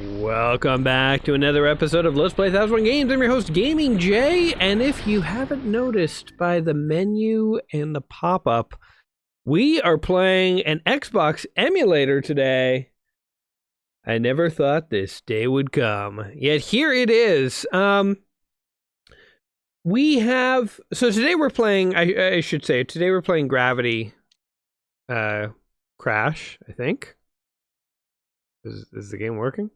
Welcome back to another episode of Let's Play 1001 Games. I'm your host, Gaming Jay, and if you haven't noticed by the menu and the pop-up, we are playing an Xbox emulator today. I never thought this day would come, yet here it is. So today we're playing, I should say, today we're playing Gravity Crash, I think. Is the game working?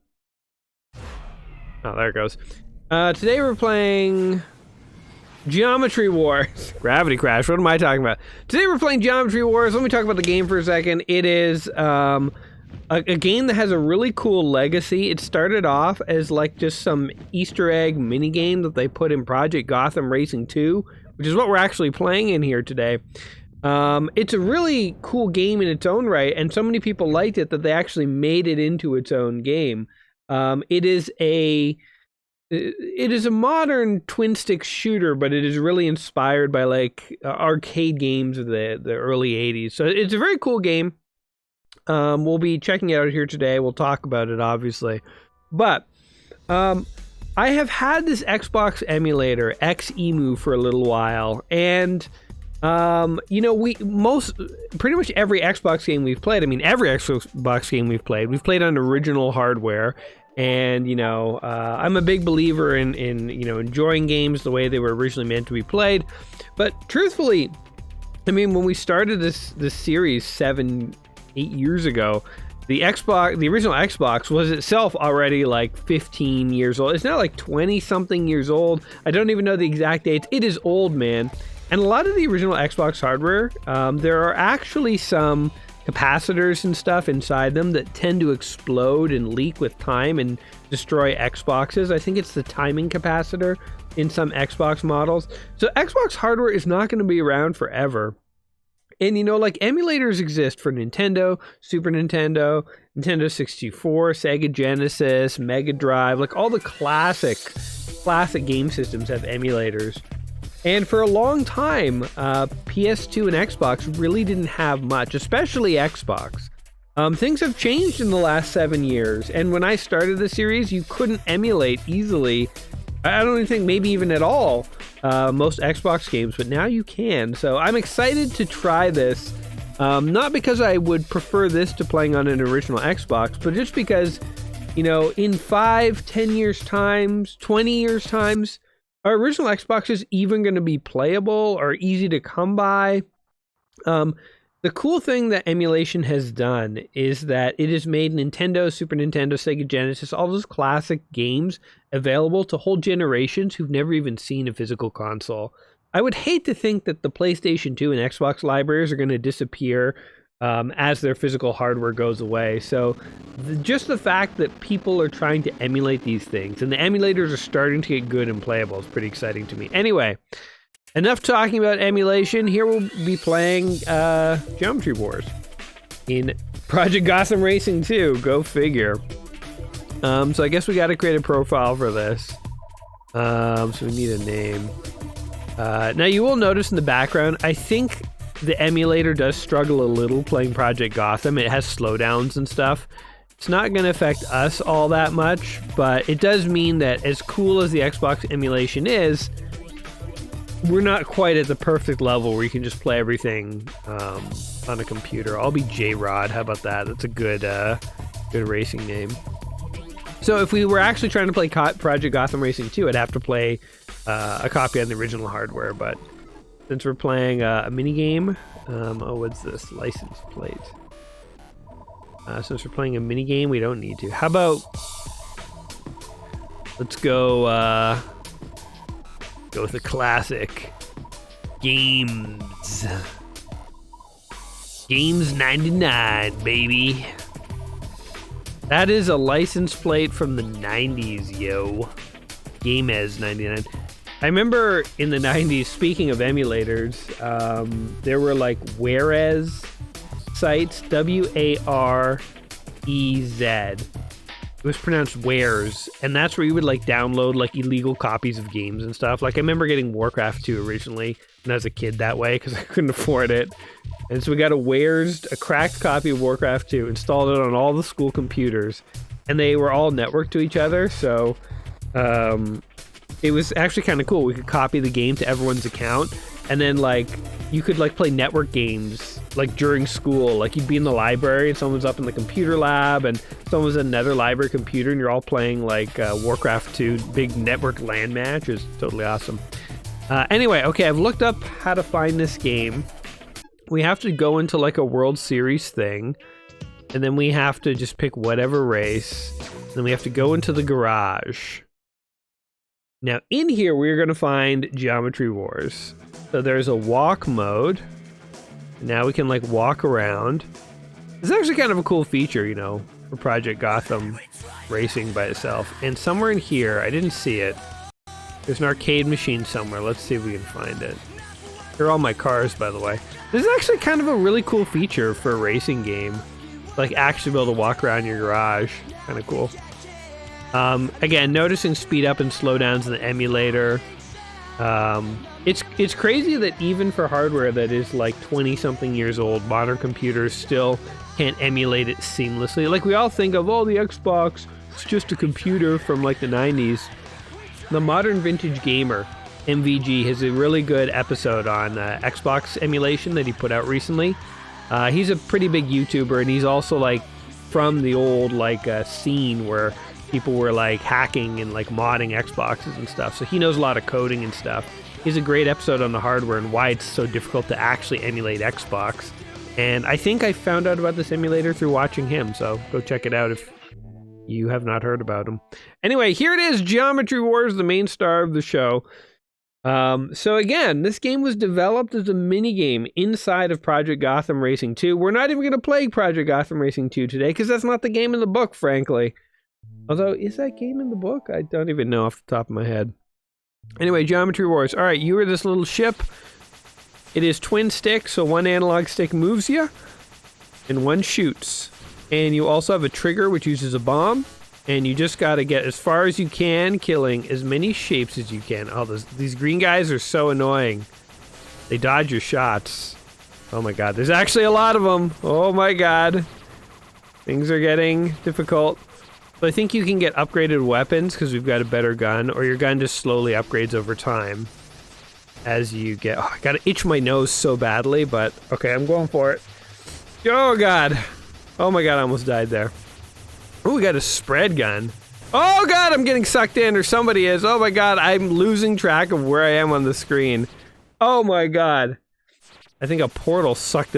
Oh, there it goes. Today we're playing Geometry Wars. Gravity Crash, what am I talking about? Today we're playing Geometry Wars. Let me talk about the game for a second. It is a game that has a really cool legacy. It started off as like just some Easter egg minigame that they put in Project Gotham Racing 2, which is what we're actually playing in here today. It's a really cool game in its own right, and so many people liked it that they actually made it into its own game. It is a modern twin stick shooter, but it is really inspired by like arcade games of the early 80s. So it's a very cool game. We'll be checking it out here today. We'll talk about it, obviously. But I have had this Xbox emulator, XEMU, for a little while, and pretty much every Xbox game we've played, every Xbox game we've played on original hardware. And, I'm a big believer in enjoying games the way they were originally meant to be played. But truthfully, when we started this series 7-8 years ago, the original Xbox was itself already like 15 years old. It's now like 20-something years old. I don't even know the exact dates. It is old, man. And a lot of the original Xbox hardware, there are actually some capacitors and stuff inside them that tend to explode and leak with time and destroy Xboxes. I think it's the timing capacitor in some Xbox models. So Xbox hardware is not going to be around forever. And like emulators exist for Nintendo, Super Nintendo, Nintendo 64, Sega Genesis, Mega Drive, like all the classic game systems have emulators. And for a long time, PS2 and Xbox really didn't have much, especially Xbox. Things have changed in the last 7 years, and when I started the series, you couldn't emulate easily. I don't even think maybe even at all most Xbox games, but now you can. So I'm excited to try this, not because I would prefer this to playing on an original Xbox, but just because, in 5, 10 years times, 20 years times, our original Xbox is even going to be playable or easy to come by. The cool thing that emulation has done is that it has made Nintendo, Super Nintendo, Sega Genesis, all those classic games available to whole generations who've never even seen a physical console. I would hate to think that the PlayStation 2 and Xbox libraries are going to disappear as their physical hardware goes away. So just the fact that people are trying to emulate these things, and the emulators are starting to get good and playable, is pretty exciting to me. Anyway, enough talking about emulation. Here we'll be playing Geometry Wars in Project Gotham Racing 2. Go figure. So I guess we got to create a profile for this. So we need a name. Now you will notice in the background, I think the emulator does struggle a little playing Project Gotham. It has slowdowns and stuff. It's not going to affect us all that much, but it does mean that as cool as the Xbox emulation is, we're not quite at the perfect level where you can just play everything on a computer. I'll be J-Rod. How about that? That's a good racing name. So if we were actually trying to play Project Gotham Racing 2, I'd have to play a copy on the original hardware, but since we're playing a minigame, what's this? License plate. Since we're playing a minigame, we don't need to. How about, let's go with a classic. Games 99, baby. That is a license plate from the 90s, yo. Games 99. I remember in the 90s, speaking of emulators, there were like Warez sites, Warez. It was pronounced wares, and that's where you would like download like illegal copies of games and stuff. Like I remember getting Warcraft 2 originally when I was a kid that way because I couldn't afford it. And so we got a cracked copy of Warcraft 2, installed it on all the school computers, and they were all networked to each other. So it was actually kind of cool. We could copy the game to everyone's account, and then like you could like play network games like during school. Like you'd be in the library and someone's up in the computer lab and someone was in another library computer and you're all playing like Warcraft 2 big network LAN match. It was totally awesome. Anyway, okay, I've looked up how to find this game. We have to go into like a World Series thing, and then we have to just pick whatever race. Then we have to go into the garage. Now in here we're going to find Geometry Wars. So there's a walk mode. Now we can like walk around. It's actually kind of a cool feature, you know, for Project Gotham racing by itself. And somewhere in here, I didn't see it. There's an arcade machine somewhere. Let's see if we can find it. Here are all my cars, by the way. This is actually kind of a really cool feature for a racing game. Like actually be able to walk around your garage. Kind of cool. Again, noticing speed up and slowdowns in the emulator. It's crazy that even for hardware that is like 20-something years old, modern computers still can't emulate it seamlessly. Like we all think of, oh, the Xbox, it's just a computer from like the 90s. The Modern Vintage Gamer, MVG, has a really good episode on Xbox emulation that he put out recently. He's a pretty big YouTuber, and he's also like from the old like scene where people were like hacking and like modding Xboxes and stuff. So he knows a lot of coding and stuff. He has a great episode on the hardware and why it's so difficult to actually emulate Xbox. And I think I found out about this emulator through watching him, so go check it out if you have not heard about him. Anyway, here it is, Geometry Wars, the main star of the show. So again, this game was developed as a mini-game inside of Project Gotham Racing 2. We're not even going to play Project Gotham Racing 2 today, because that's not the game in the book, frankly. Although, is that game in the book? I don't even know off the top of my head. Anyway, Geometry Wars. All right, you are this little ship. It is twin stick, so one analog stick moves you, and one shoots. And you also have a trigger, which uses a bomb, and you just got to get as far as you can, killing as many shapes as you can. Oh, these green guys are so annoying. They dodge your shots. Oh my god, there's actually a lot of them. Oh my god. Things are getting difficult. So I think you can get upgraded weapons because we've got a better gun, or your gun just slowly upgrades over time as you get... Oh, I gotta itch my nose so badly, but okay, I'm going for it. Oh god. Oh my god, I almost died there. Oh, we got a spread gun. Oh god, I'm getting sucked in, or somebody is. Oh my god, I'm losing track of where I am on the screen. Oh my god. I think a portal sucked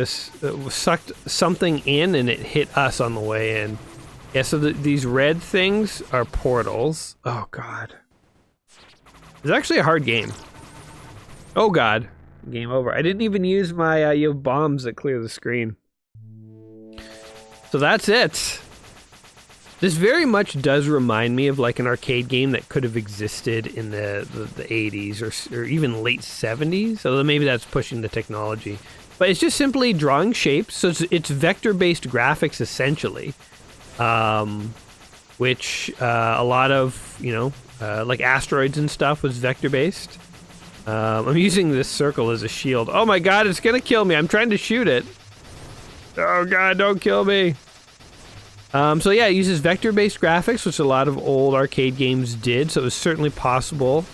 something in and it hit us on the way in. Yeah, so these red things are portals. Oh god. It's actually a hard game. Oh god. Game over. I didn't even use my you have bombs that clear the screen. So that's it. This very much does remind me of like an arcade game that could have existed in the 80s or even late 70s. Although maybe that's pushing the technology. But it's just simply drawing shapes. So it's vector-based graphics essentially. Which a lot of, you know, like asteroids and stuff was vector-based. I'm using this circle as a shield. Oh my god, it's gonna kill me. I'm trying to shoot it. Oh god, don't kill me. So yeah, it uses vector-based graphics, which a lot of old arcade games did, so it was certainly possible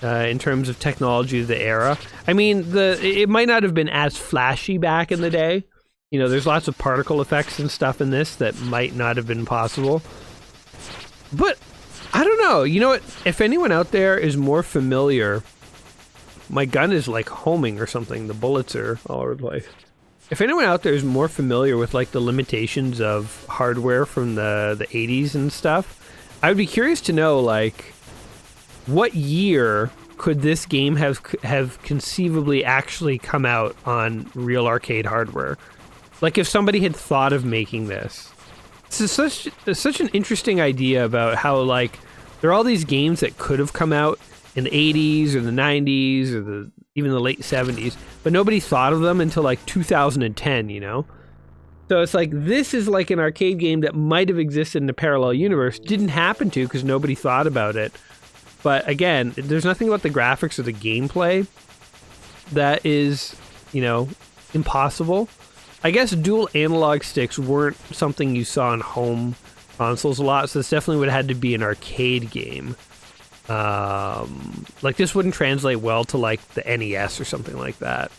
in terms of technology of the era. I mean, it might not have been as flashy back in the day. You know, there's lots of particle effects and stuff in this that might not have been possible. But, I don't know. You know what? If anyone out there is more familiar... My gun is like homing or something. The bullets are all over the place. If anyone out there is more familiar with like the limitations of hardware from the 80s and stuff, I would be curious to know like what year could this game have conceivably actually come out on real arcade hardware? Like if somebody had thought of making this. This is such an interesting idea about how like there are all these games that could have come out in the 80s or the 90s or even the late 70s, but nobody thought of them until like 2010, you know? So it's like, this is like an arcade game that might have existed in a parallel universe. Didn't happen to because nobody thought about it. But again, there's nothing about the graphics or the gameplay that is, you know, impossible. I guess dual analog sticks weren't something you saw on home consoles a lot, so this definitely would have had to be an arcade game. Like, this wouldn't translate well to, like, the NES or something like that.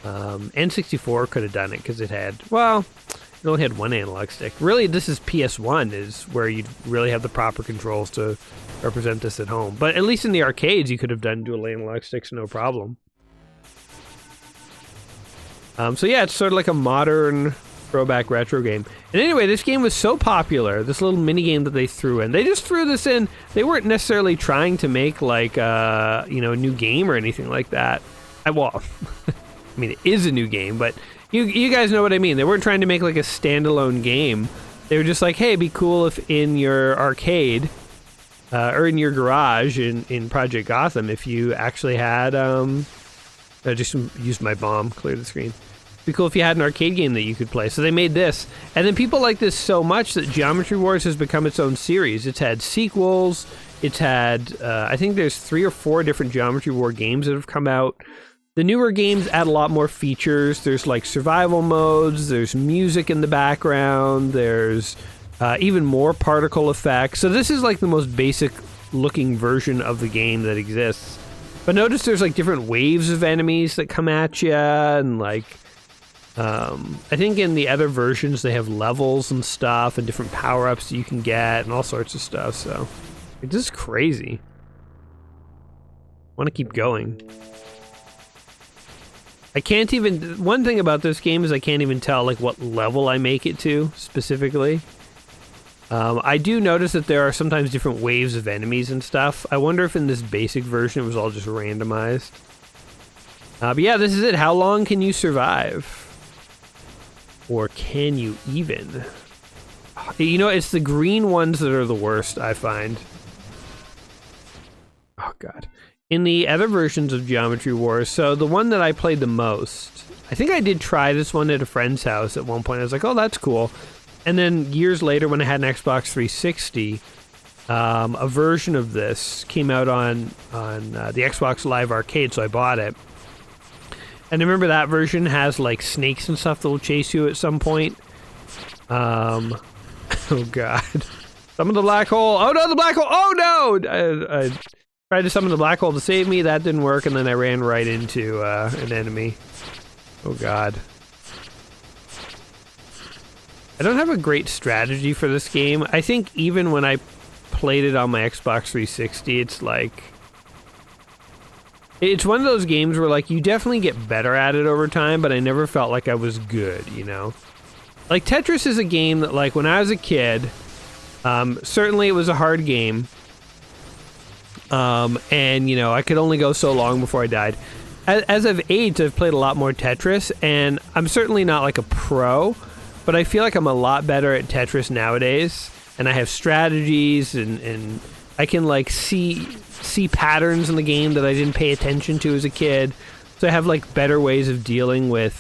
N64 could have done it because it had, well, it only had one analog stick. Really, this is PS1 is where you'd really have the proper controls to represent this at home. But at least in the arcades, you could have done dual analog sticks no problem. So yeah, it's sort of like a modern throwback retro game. And anyway, this game was so popular, this little mini game that they threw in. They just threw this in. They weren't necessarily trying to make like a new game or anything like that. Well, I mean, it is a new game, but you guys know what I mean. They weren't trying to make like a standalone game. They were just like, hey, it'd be cool if in your arcade or in your garage in Project Gotham, if you actually had I just used my bomb, clear the screen. It'd be cool if you had an arcade game that you could play. So they made this. And then people like this so much that Geometry Wars has become its own series. It's had sequels. It's had, I think there's 3 or 4 different Geometry War games that have come out. The newer games add a lot more features. There's like survival modes. There's music in the background. There's even more particle effects. So this is like the most basic looking version of the game that exists. But notice there's like different waves of enemies that come at you, and like I think in the other versions they have levels and stuff and different power-ups that you can get and all sorts of stuff. So it's just crazy. I want to keep going. I can't even, one thing about this game is I can't even tell like what level I make it to specifically. I do notice that there are sometimes different waves of enemies and stuff. I wonder if in this basic version it was all just randomized. But yeah, this is it. How long can you survive? Or can you even? You know, it's the green ones that are the worst, I find. Oh, God. In the other versions of Geometry Wars, so the one that I played the most, I think I did try this one at a friend's house at one point. I was like, oh, that's cool. And then years later, when I had an Xbox 360, a version of this came out on the Xbox Live Arcade, so I bought it. And I remember that version has like snakes and stuff that will chase you at some point. Oh God! Summon the black hole! Oh no, the black hole! Oh no! I tried to summon the black hole to save me. That didn't work, and then I ran right into an enemy. Oh God! I don't have a great strategy for this game. I think even when I played it on my Xbox 360, it's like... It's one of those games where, like, you definitely get better at it over time, but I never felt like I was good, you know? Like, Tetris is a game that, like, when I was a kid, certainly it was a hard game. And, you know, I could only go so long before I died. As I've aged, I've played a lot more Tetris, and I'm certainly not, like, a pro, but I feel like I'm a lot better at Tetris nowadays, and I have strategies, and I can like see patterns in the game that I didn't pay attention to as a kid. So I have like better ways of dealing with,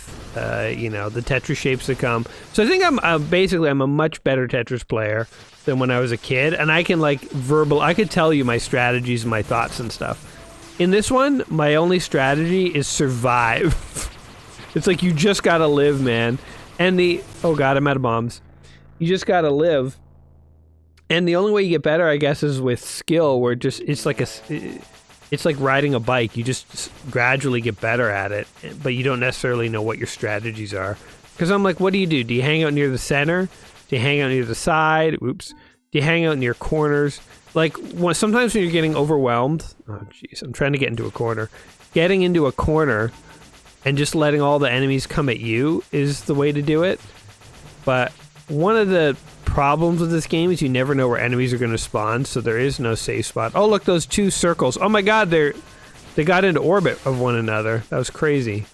you know, the Tetris shapes that come. So I think I'm a much better Tetris player than when I was a kid, and I can like I could tell you my strategies and my thoughts and stuff. In this one, my only strategy is survive. It's like you just gotta live, man. And oh God, I'm out of bombs. You just gotta live. And the only way you get better, I guess, is with skill, where it's like riding a bike. You just gradually get better at it, but you don't necessarily know what your strategies are. Because I'm like, what do? Do you hang out near the center? Do you hang out near the side? Oops. Do you hang out near corners? Like, sometimes when you're getting overwhelmed, oh jeez, I'm trying to get into a corner. Getting into a corner and just letting all the enemies come at you is the way to do it. But one of the problems with this game is you never know where enemies are going to spawn, so there is no safe spot. Oh, look, those 2 circles. Oh my God, they got into orbit of one another. That was crazy.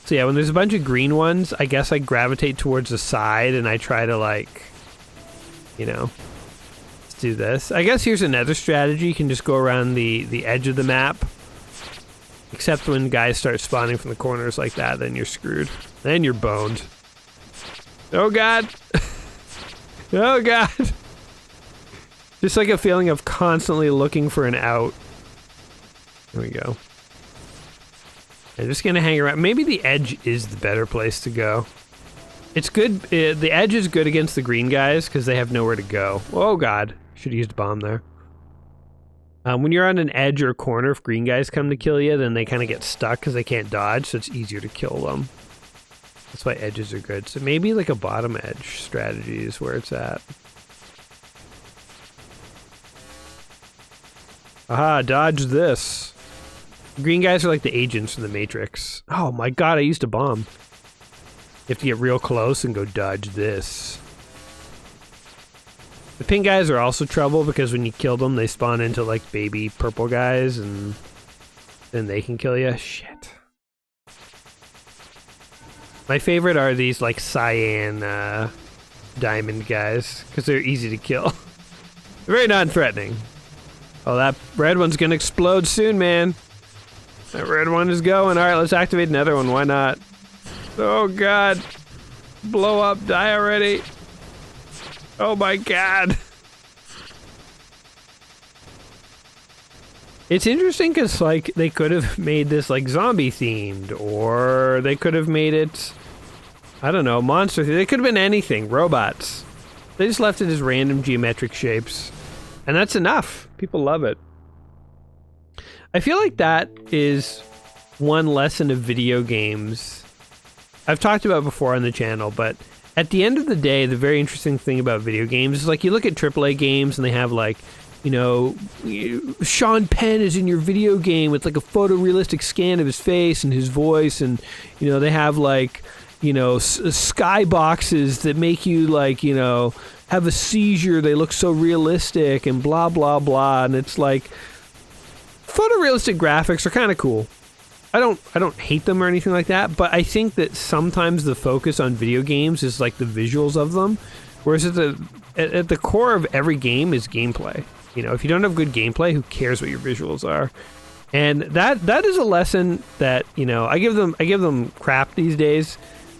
So yeah, when there's a bunch of green ones, I guess I gravitate towards the side and I try to, like, you know, let's do this. I guess here's another strategy. You can just go around the edge of the map. Except when guys start spawning from the corners like that, then you're screwed. Then you're boned. Oh god! Oh god! Just like a feeling of constantly looking for an out. There we go. I'm just gonna hang around. Maybe the edge is the better place to go. It's good. The edge is good against the green guys because they have nowhere to go. Oh god. Should have used a bomb there. When you're on an edge or a corner, if green guys come to kill you, then they kind of get stuck because they can't dodge, so it's easier to kill them. That's why edges are good. So maybe like a bottom edge strategy is where it's at. Aha, dodge this. Green guys are like the agents from the Matrix. Oh my god, I used a bomb. You have to get real close and go dodge this. The pink guys are also trouble because when you kill them, they spawn into like baby purple guys and then they can kill you. Shit. My favorite are these like cyan diamond guys because they're easy to kill. Very non-threatening. Oh, that red one's gonna explode soon, man. That red one is going. Alright, let's activate another one. Why not? Oh god. Blow up. Die already. Oh my god. It's interesting because, like, they could have made this, like, zombie themed, or they could have made it, I don't know, monster themed. It could have been anything. Robots. They just left it as random geometric shapes. And that's enough. People love it. I feel like that is one lesson of video games I've talked about before on the channel, but at the end of the day, the very interesting thing about video games is, like, you look at AAA games and they have, like, you know, Sean Penn is in your video game with, like, a photorealistic scan of his face and his voice, and, you know, they have, like, you know, skyboxes that make you, like, you know, have a seizure. They look so realistic and blah, blah, blah, and it's like, photorealistic graphics are kind of cool. I don't hate them or anything like that, but I think that sometimes the focus on video games is like the visuals of them, whereas at the core of every game is gameplay. You know, if you don't have good gameplay, who cares what your visuals are? And that is a lesson that, you know, I give them crap these days,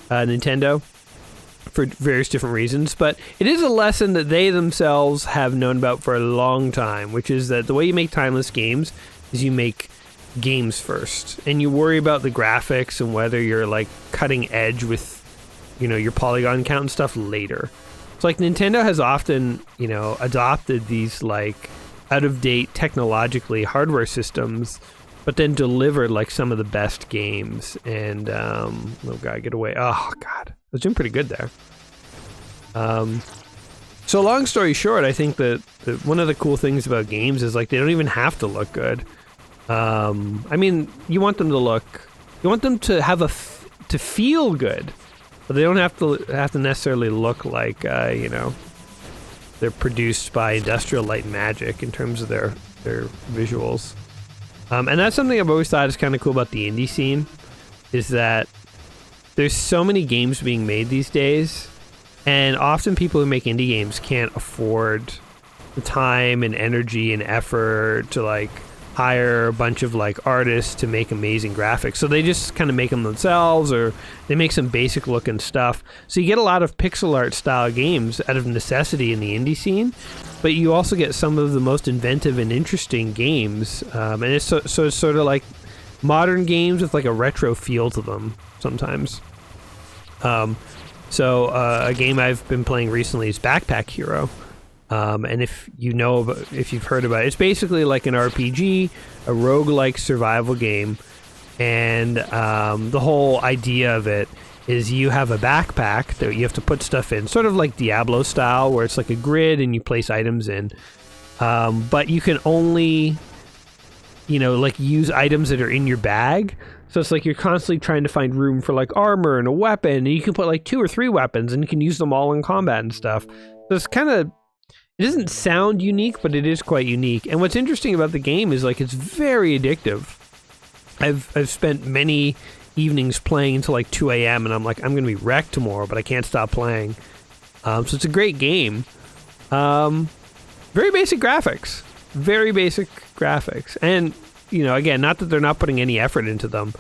Nintendo, for various different reasons, but it is a lesson that they themselves have known about for a long time, which is that the way you make timeless games is you make games first, and you worry about the graphics and whether you're like cutting edge with, you know, your polygon count and stuff later. So like Nintendo has often, you know, adopted these like out of date technologically hardware systems, but then delivered like some of the best games. And oh god, get away. Oh god, I was doing pretty good there. So long story short, I think that one of the cool things about games is like they don't even have to look good. I mean, you want them to have to feel good, but they don't have to necessarily look like, you know, they're produced by Industrial Light and Magic in terms of their visuals. And that's something I've always thought is kind of cool about the indie scene, is that there's so many games being made these days, and often people who make indie games can't afford the time and energy and effort to like hire a bunch of like artists to make amazing graphics, so they just kind of make them themselves, or they make some basic looking stuff. So you get a lot of pixel art style games out of necessity in the indie scene, but you also get some of the most inventive and interesting games, and it's it's sort of like modern games with like a retro feel to them sometimes. So a game I've been playing recently is Backpack Hero. And if you've heard about it, it's basically like an RPG, a roguelike survival game, and the whole idea of it is you have a backpack that you have to put stuff in, sort of like Diablo style, where it's like a grid and you place items in, but you can only, you know, like use items that are in your bag. So it's like you're constantly trying to find room for like armor and a weapon, and you can put like 2 or 3 weapons and you can use them all in combat and stuff. So it's kind of, it doesn't sound unique, but it is quite unique. And what's interesting about the game is like it's very addictive. I've spent many evenings playing until like 2 a.m. and I'm like, I'm gonna be wrecked tomorrow, but I can't stop playing. So it's a great game. Very basic graphics, and you know, again, not that they're not putting any effort into them.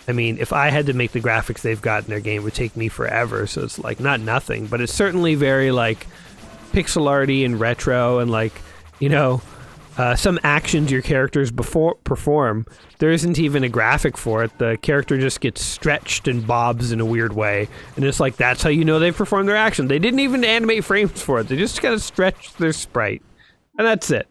I mean, if I had to make the graphics they've got in their game, it would take me forever. So it's like not nothing, but it's certainly very like pixel arty and retro, and like, you know, some actions your characters perform, there isn't even a graphic for it. The character just gets stretched and bobs in a weird way, and it's like that's how you know they've performed their action. They didn't even animate frames for it. They just kind of stretched their sprite, and that's it.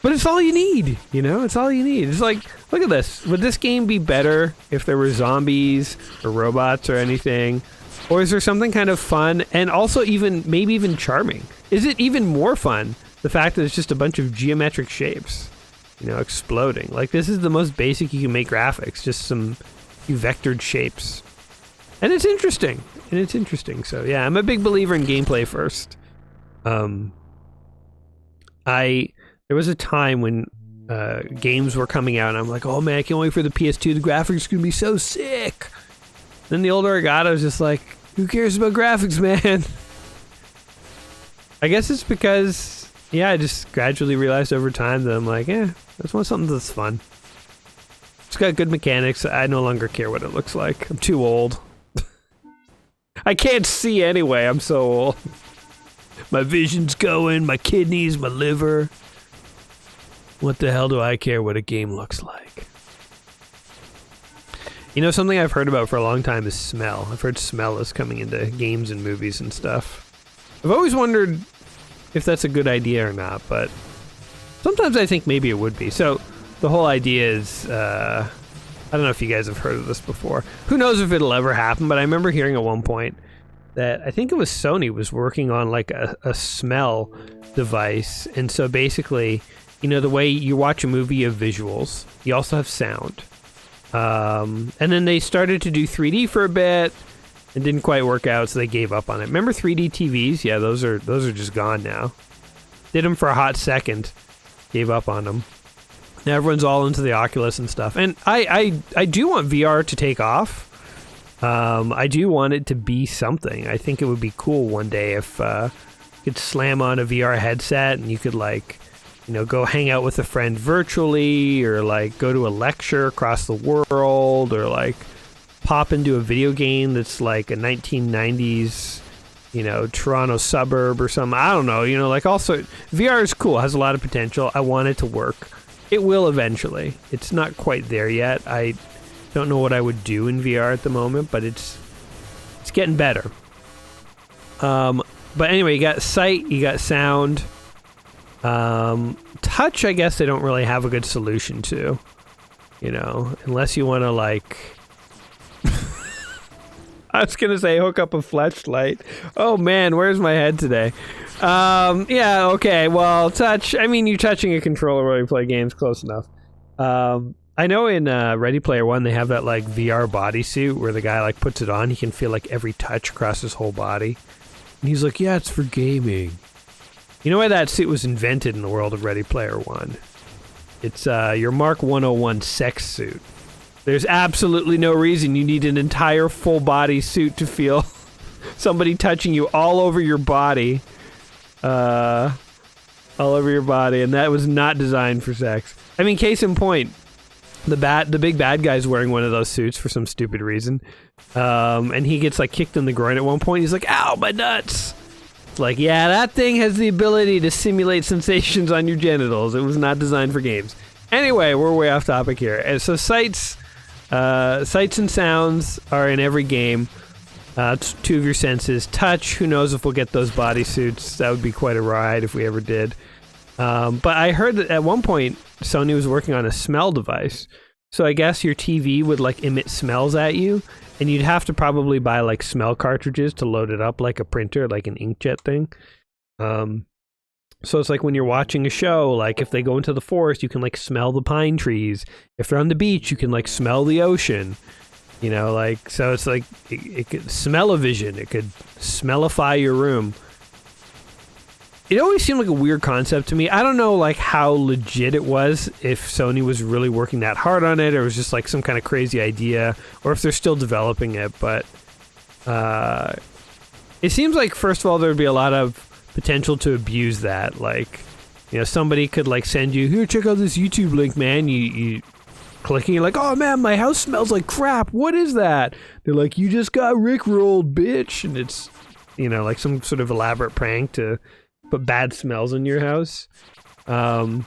But it's all you need, you know? It's all you need. It's like, look at this. Would this game be better if there were zombies or robots or anything? Or is there something kind of fun and also maybe even charming? Is it even more fun, the fact that it's just a bunch of geometric shapes, you know, exploding? Like, this is the most basic you can make graphics, just some few vectored shapes. And it's interesting. So, yeah, I'm a big believer in gameplay first. There was a time when games were coming out, and I'm like, oh man, I can't wait for the PS2. The graphics are going to be so sick. Then the older I got, I was just like, who cares about graphics, man? I guess it's because, yeah, I just gradually realized over time that I'm like, I just want something that's fun. It's got good mechanics. I no longer care what it looks like. I'm too old. I can't see anyway. I'm so old. My vision's going, my kidneys, my liver. What the hell do I care what a game looks like? You know, something I've heard about for a long time is smell. I've heard smell is coming into games and movies and stuff. I've always wondered if that's a good idea or not, but sometimes I think maybe it would be. So the whole idea is, I don't know if you guys have heard of this before. Who knows if it'll ever happen, but I remember hearing at one point that I think it was Sony was working on like a smell device. And so basically, you know, the way you watch a movie, you have visuals. You also have sound. And then they started to do 3D for a bit. It didn't quite work out, so they gave up on it. Remember 3D TVs? Yeah, those are just gone now. Did them for a hot second. Gave up on them. Now everyone's all into the Oculus and stuff. And I do want VR to take off. I do want it to be something. I think it would be cool one day if you could slam on a VR headset and you could, like, you know, go hang out with a friend virtually, or like go to a lecture across the world, or like pop into a video game that's like a 1990s, you know, Toronto suburb or something. I don't know, you know, like also VR is cool, has a lot of potential. I want it to work. It will eventually. It's not quite there yet. I don't know what I would do in VR at the moment, but it's getting better. But anyway, you got sight, you got sound. Touch, I guess they don't really have a good solution to, you know, unless you want to, like, I was gonna say hook up a flashlight. Oh man, where's my head today? Yeah, okay, well, touch, I mean, you're touching a controller while you play games, close enough. I know in Ready Player One, they have that, like, VR bodysuit where the guy, like, puts it on, he can feel, like, every touch across his whole body. And he's like, yeah, it's for gaming. You know why that suit was invented in the world of Ready Player One? It's your Mark 101 sex suit. There's absolutely no reason you need an entire full body suit to feel somebody touching you all over your body. All over your body, and that was not designed for sex. I mean, case in point, the big bad guy's wearing one of those suits for some stupid reason. And he gets, like, kicked in the groin at one point. He's like, ow, my nuts! It's like, yeah, that thing has the ability to simulate sensations on your genitals. It was not designed for games. Anyway, we're way off topic here. And so sights and sounds are in every game. It's two of your senses. Touch, who knows if we'll get those bodysuits. That would be quite a ride if we ever did. But I heard that at one point, Sony was working on a smell device. So I guess your TV would, like, emit smells at you, and you'd have to probably buy, like, smell cartridges to load it up like a printer, like an inkjet thing. So it's like when you're watching a show, like, if they go into the forest, you can, like, smell the pine trees. If they're on the beach, you can, like, smell the ocean. You know, like, so it's like, it could smell-o-vision. It could smellify your room. It always seemed like a weird concept to me. I don't know, like, how legit it was, if Sony was really working that hard on it, or it was just, like, some kind of crazy idea, or if they're still developing it, but it seems like, first of all, there would be a lot of potential to abuse that. Like, You know, somebody could like send you, here, check out this YouTube link, man. You clicking, you're like, oh man, my house smells like crap. What is that? They're like, you just got rickrolled, bitch. And it's, you know, like some sort of elaborate prank to put bad smells in your house. But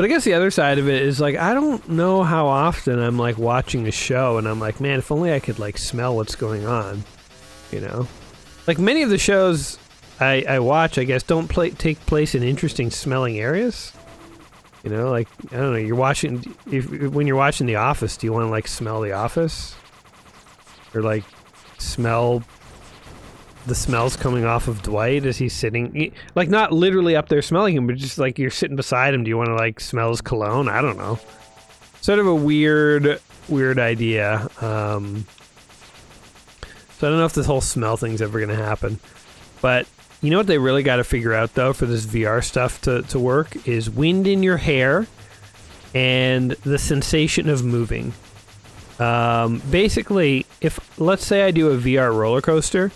I guess the other side of it is like, I don't know how often I'm like watching a show and I'm like, man, if only I could like smell what's going on, you know? Like many of the shows I watch, I guess, don't take place in interesting smelling areas. You know, like, I don't know, you're watching, when you're watching The Office, do you want to like smell The Office? Or like smell the smells coming off of Dwight as he's sitting, like not literally up there smelling him, but just like you're sitting beside him. Do you want to like smell his cologne? I don't know. Sort of a weird idea. So I don't know if this whole smell thing's ever going to happen. But you know what they really got to figure out though for this VR stuff to work is wind in your hair and the sensation of moving. Basically, if let's say I do a VR roller coaster,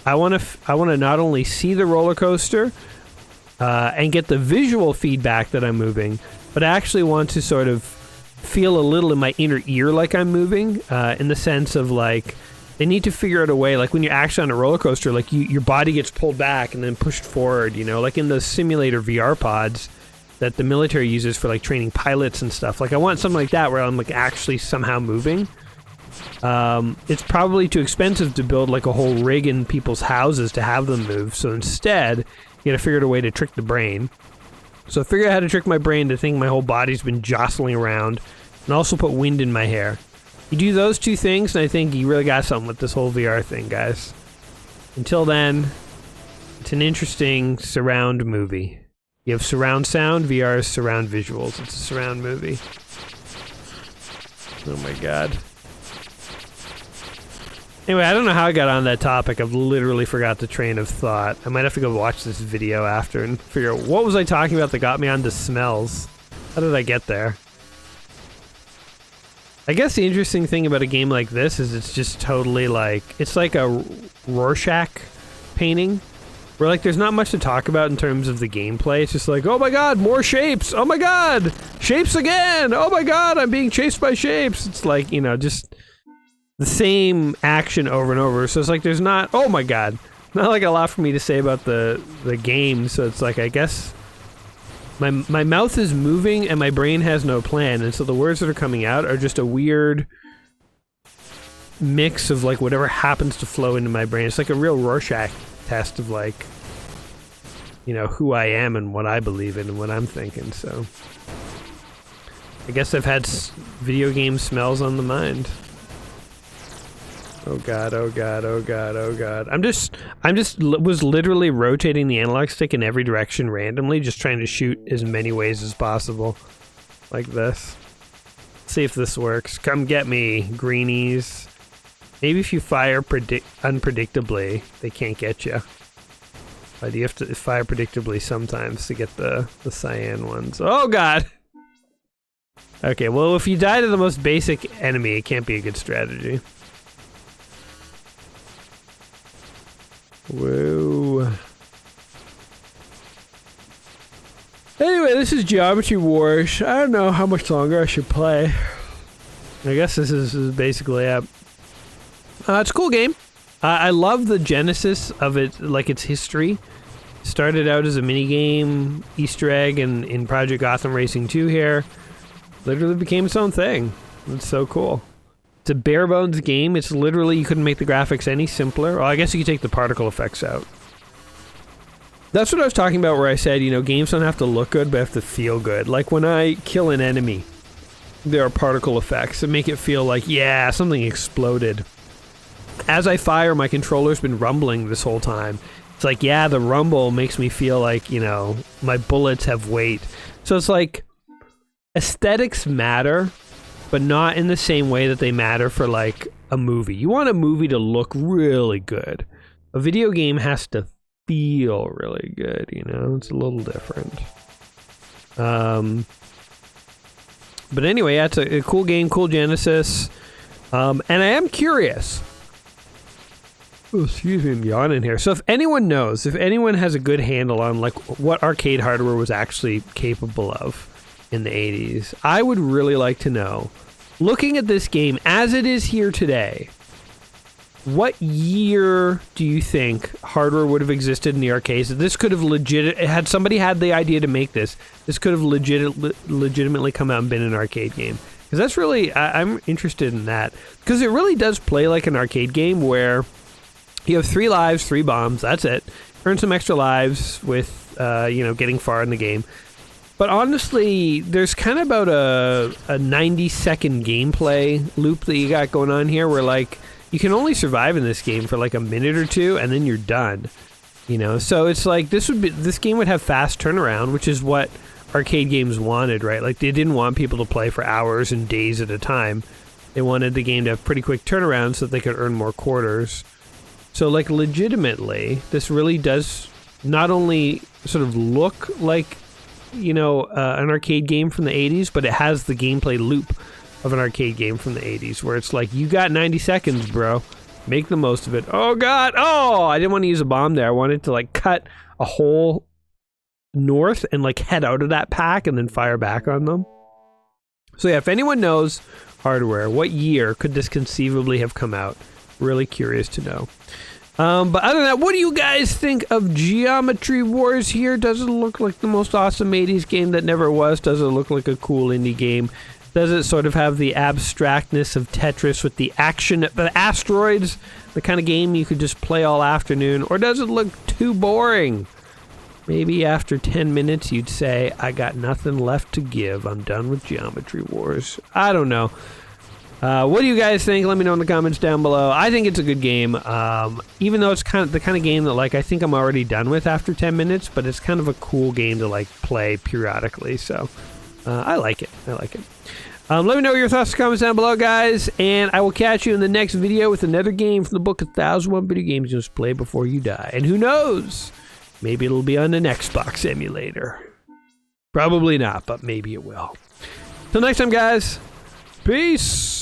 I want to not only see the roller coaster and get the visual feedback that I'm moving, but I actually want to sort of feel a little in my inner ear like I'm moving, in the sense of like they need to figure out a way, like when you're actually on a roller coaster, like your body gets pulled back and then pushed forward, you know, like in the simulator VR pods that the military uses for like training pilots and stuff. Like I want something like that where I'm like actually somehow moving. It's probably too expensive to build like a whole rig in people's houses to have them move, so instead you gotta figure out a way to trick the brain. So I figured out how to trick my brain to think my whole body's been jostling around, and also put wind in my hair. You do those two things and I think you really got something with this whole VR thing, guys. Until then, it's an interesting surround movie. You have surround sound, VR is surround visuals. It's a surround movie. Oh my god. Anyway, I don't know how I got on that topic. I've literally forgot the train of thought. I might have to go watch this video after and figure out what was I talking about that got me onto smells. How did I get there? I guess the interesting thing about a game like this is it's just totally like, it's like a Rorschach painting, where like there's not much to talk about in terms of the gameplay. It's just like, oh my god, more shapes! Oh my god! Shapes again! Oh my god, I'm being chased by shapes! It's like, you know, just the same action over and over. So it's like there's not, oh my god, not like a lot for me to say about the game. So it's like, I guess my mouth is moving and my brain has no plan, and so the words that are coming out are just a weird mix of like whatever happens to flow into my brain. It's like a real Rorschach test of like, you know, who I am and what I believe in and what I'm thinking. So I guess I've had video game smells on the mind. Oh god, oh god, oh god, oh god. Was literally rotating the analog stick in every direction randomly, just trying to shoot as many ways as possible. Like this. See if this works. Come get me, greenies. Maybe if you fire unpredictably, they can't get you. But you have to fire predictably sometimes to get the cyan ones. Oh god! Okay, well if you die to the most basic enemy, it can't be a good strategy. Whoa. Anyway, this is Geometry Wars. I don't know how much longer I should play. I guess this is basically it. It's a cool game. I love the genesis of it, like its history. Started out as a minigame, Easter egg, in Project Gotham Racing 2 here. Literally became its own thing. It's so cool. It's a bare bones game. It's literally, you couldn't make the graphics any simpler. Well, I guess you could take the particle effects out. That's what I was talking about where I said, you know, games don't have to look good, but have to feel good. Like when I kill an enemy, there are particle effects that make it feel like, yeah, something exploded. As I fire, my controller's been rumbling this whole time. It's like, yeah, the rumble makes me feel like, you know, my bullets have weight. So it's like, aesthetics matter, but not in the same way that they matter for like a movie. You want a movie to look really good. A video game has to feel really good, you know? It's a little different. But anyway, yeah, it's a cool game, cool Genesis. And I am curious. Oh, excuse me, I'm yawning here. So if anyone knows, if anyone has a good handle on like what arcade hardware was actually capable of in the 80s, I would really like to know, looking at this game as it is here today, what year do you think hardware would have existed in the arcades? This could have had somebody had the idea to make this could have legitimately come out and been an arcade game. Because that's really, I'm interested in that. Because it really does play like an arcade game where you have 3 lives, 3 bombs, that's it. Earn some extra lives with, getting far in the game. But honestly, there's kind of about a 90-second gameplay loop that you got going on here where, like, you can only survive in this game for, like, a minute or two, and then you're done. So it's like, this game would have fast turnaround, which is what arcade games wanted, right? Like, they didn't want people to play for hours and days at a time. They wanted the game to have pretty quick turnaround so that they could earn more quarters. So, like, legitimately, this really does not only sort of look like, an arcade game from the 80s, but it has the gameplay loop of an arcade game from the 80s, where it's like, you got 90 seconds, bro. Make the most of it. Oh, God. Oh, I didn't want to use a bomb there. I wanted to, like, cut a hole north and, like, head out of that pack and then fire back on them. So, yeah, if anyone knows hardware, what year could this conceivably have come out? Really curious to know. But other than that, what do you guys think of Geometry Wars here? Does it look like the most awesome 80s game that never was? Does it look like a cool indie game? Does it sort of have the abstractness of Tetris with the action, the asteroids, the kind of game you could just play all afternoon? Or does it look too boring? Maybe after 10 minutes you'd say, I got nothing left to give. I'm done with Geometry Wars. I don't know. What do you guys think? Let me know in the comments down below. I think it's a good game, even though it's kind of the kind of game that, like, I think I'm already done with after 10 minutes, but it's kind of a cool game to, like, play periodically, so I like it. Let me know your thoughts in the comments down below, guys, and I will catch you in the next video with another game from the book of 1001 Video Games You Must Play Before You Die. And who knows? Maybe it'll be on an Xbox emulator. Probably not, but maybe it will. Till next time, guys. Peace!